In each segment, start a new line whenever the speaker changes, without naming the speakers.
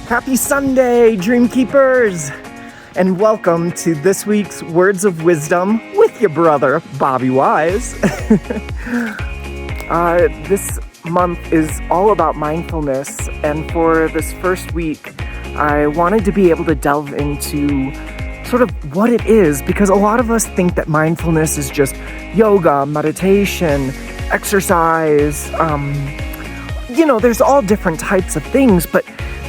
Happy Sunday, Dream Keepers! And welcome to this week's Words of Wisdom with your brother, Bobby Wise. This month is all about mindfulness, and for this first week, I wanted to be able to delve into sort of what it is, because a lot of us think that mindfulness is just yoga, meditation, exercise, there's all different types of things, but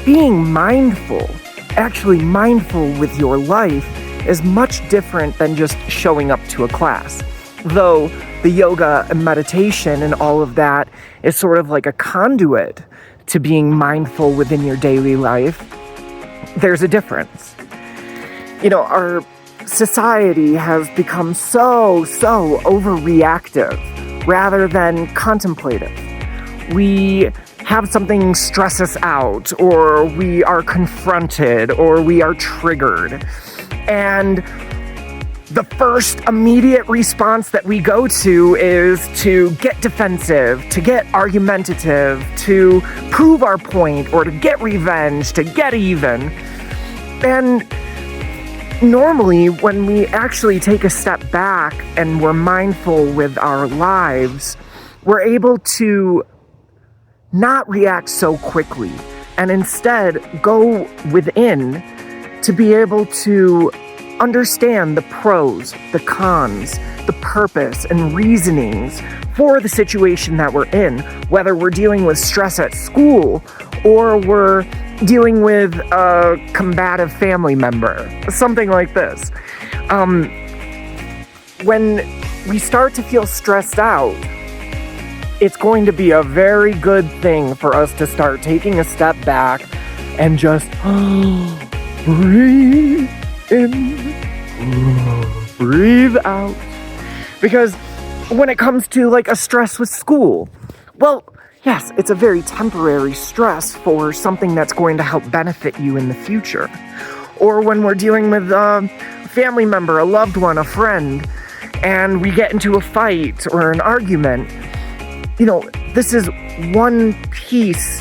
being mindful, actually mindful with your life, is much different than just showing up to a class. Though the yoga and meditation and all of that is sort of like a conduit to being mindful within your daily life, there's a difference. Our society has become so overreactive rather than contemplative. We have something stress us out, or we are confronted, or we are triggered. And the first immediate response that we go to is to get defensive, to get argumentative, to prove our point, or to get revenge, to get even. And normally, when we actually take a step back and we're mindful with our lives, we're able to not react so quickly, and instead go within to be able to understand the pros, the cons, the purpose, and reasonings for the situation that we're in, whether we're dealing with stress at school or we're dealing with a combative family member, something like this. When we start to feel stressed out, it's going to be a very good thing for us to start taking a step back and just breathe in, breathe out. Because when it comes to like a stress with school, well, yes, it's a very temporary stress for something that's going to help benefit you in the future. Or when we're dealing with a family member, a loved one, a friend, and we get into a fight or an argument, this is one piece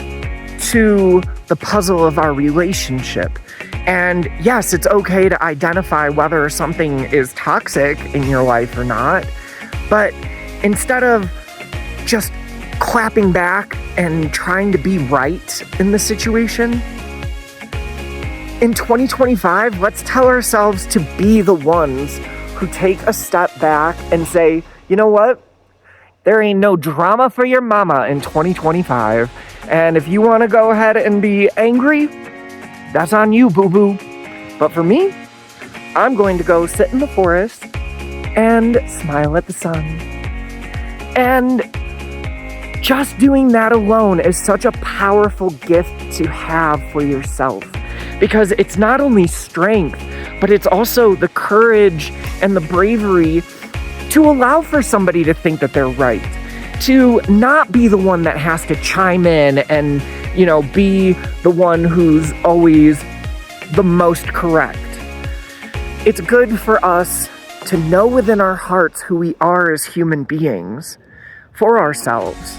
to the puzzle of our relationship. And yes, it's okay to identify whether something is toxic in your life or not. But instead of just clapping back and trying to be right in the situation, in 2025, let's tell ourselves to be the ones who take a step back and say, you know what? There ain't no drama for your mama in 2025. And if you want to go ahead and be angry, that's on you, boo-boo. But for me, I'm going to go sit in the forest and smile at the sun. And just doing that alone is such a powerful gift to have for yourself. Because it's not only strength, but it's also the courage and the bravery to allow for somebody to think that they're right, to not be the one that has to chime in and, be the one who's always the most correct. It's good for us to know within our hearts who we are as human beings for ourselves,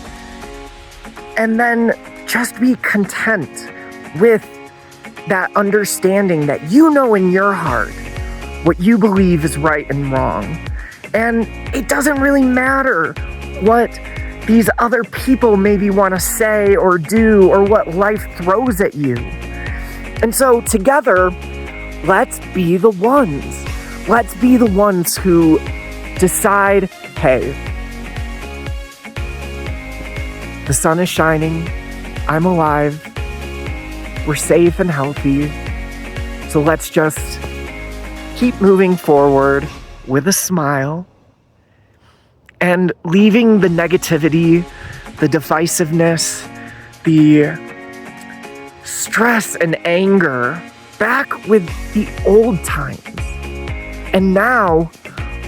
and then just be content with that understanding that in your heart what you believe is right and wrong. And it doesn't really matter what these other people maybe want to say or do, or what life throws at you. And so together, let's be the ones. Let's be the ones who decide, hey, the sun is shining, I'm alive, we're safe and healthy, so let's just keep moving forward with a smile, and leaving the negativity, the divisiveness, the stress and anger back with the old times. And now,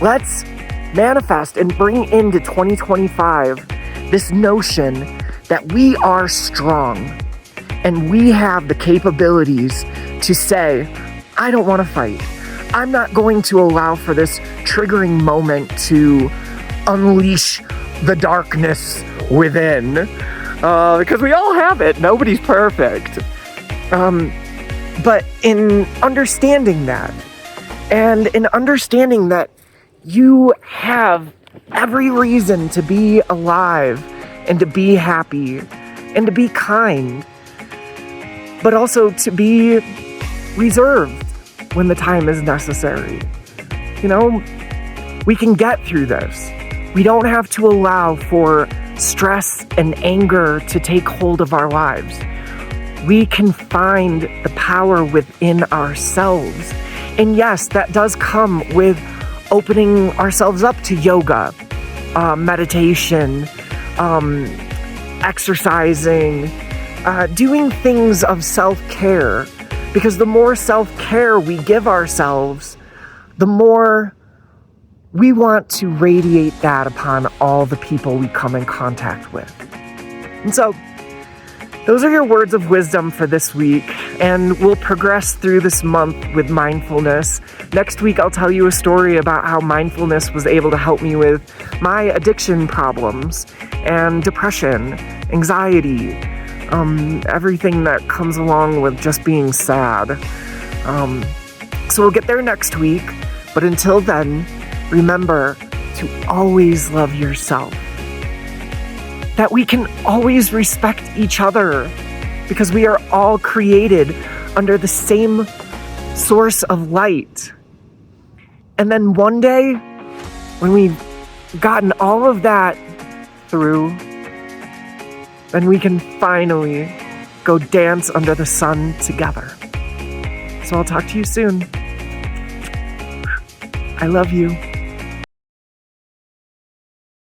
let's manifest and bring into 2025 this notion that we are strong and we have the capabilities to say, I don't want to fight. I'm not going to allow for this triggering moment to unleash the darkness within, because we all have it. Nobody's perfect. But in understanding that, and in understanding that you have every reason to be alive and to be happy and to be kind, but also to be reserved when the time is necessary. You know, we can get through this. We don't have to allow for stress and anger to take hold of our lives. We can find the power within ourselves. And yes, that does come with opening ourselves up to yoga, meditation, exercising, doing things of self-care. Because the more self-care we give ourselves, the more we want to radiate that upon all the people we come in contact with. And so, those are your words of wisdom for this week, and we'll progress through this month with mindfulness. Next week, I'll tell you a story about how mindfulness was able to help me with my addiction problems and depression, anxiety, everything that comes along with just being sad. So we'll get there next week, but until then, remember to always love yourself. That we can always respect each other because we are all created under the same source of light. And then one day, when we've gotten all of that through, then we can finally go dance under the sun together. So I'll talk to you soon. I love you.